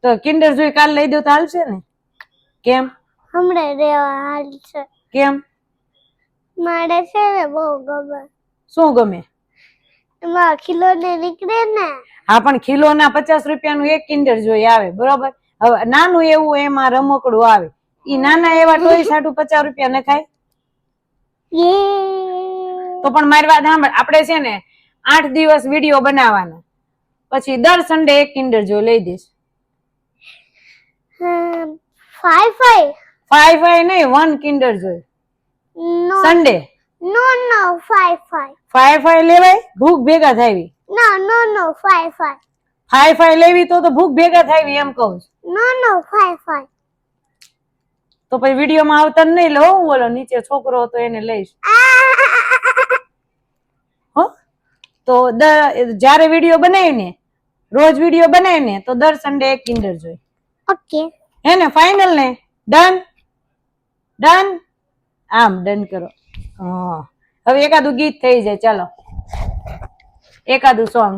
તો કિન્ડર જોય કાલ લઈ દો તો હાલશે ને? કેમ? હમણાં રેવા હાલશે. કેમ? મારે છે ને બહુ ગમે. શું ગમે? એમાં ખીલોને નીકળે ને. હા, પણ ખીલોના 50 રૂપિયાનું એક કિન્ડર જોય આવે, બરોબર? હવે નાનું એવું એમાં રમકડું આવે, ઈ નાના એવા ટોય સાટું 50 રૂપિયા ન ખાય? તો પણ મારી વાત સાંભળ, આપણે છે ને 8 દિવસ વિડીયો બનાવવાના, પછી દર સન્ડે એક કિન્ડર જોય લઈ દઈશ. 5 નહીં, 1 કિન્ડર જોય સન્ડે. નો 5 લેવાય? ભૂખ ભેગા થાવી. નો 5 લેવી તો ભૂખ ભેગા થાવી એમ કહું છું. નો 5 તો પછી વિડીયોમાં આવતા નહીં લો, હું બોલો નીચે છોકરો હતો એને લઈશ. હો તો જ્યારે વિડીયો બનાવીને, રોજ વિડીયો બનાવીને, તો દર સન્ડે એક કિન્ડર જોઈ. ઓકે હે ને? ફાઇનલ ને? ડન? આમ ડન કરો. હા, હવે એકાદું ગીત થઈ જાય. ચાલો, એકાદું સોંગ.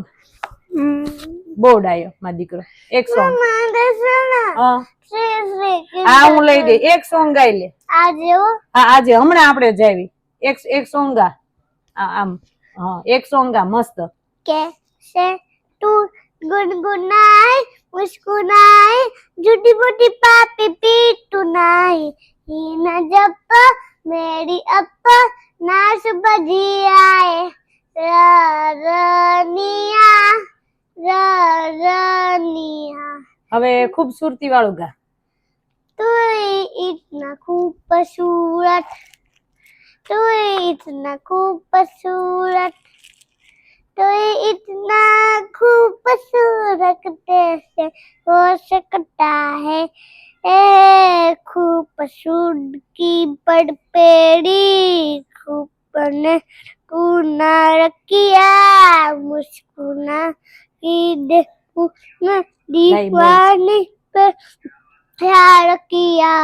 બહુ ડાયો મારો દીકરો. એક સોંગ. હા, હું લઈ દઈ. એક સોંગ ગાઈ લે આજે. હા, આજે હમણાં આપણે જાવી. એક સોંગ ગા. આમ હા, એક સોંગ ગા મસ્ત. कैसे तू गुनगुनाए मुस्कुराए झूठी मूठी पापी पीटू नाई ही न जब मेरी अप्पा नाश बजी आए रनिया. હવે ખૂબ સુરતી વાળું ગા. तू इतना खूबसूरत तू इतना खूबसूरत तो इतना खूबसूरत कैसे हो सकता है खूबसूरत की बड़पेड़ी खूब ने कुना रखिया मुस्कुना की देखूं मैं दीवानी पे प्यार किया.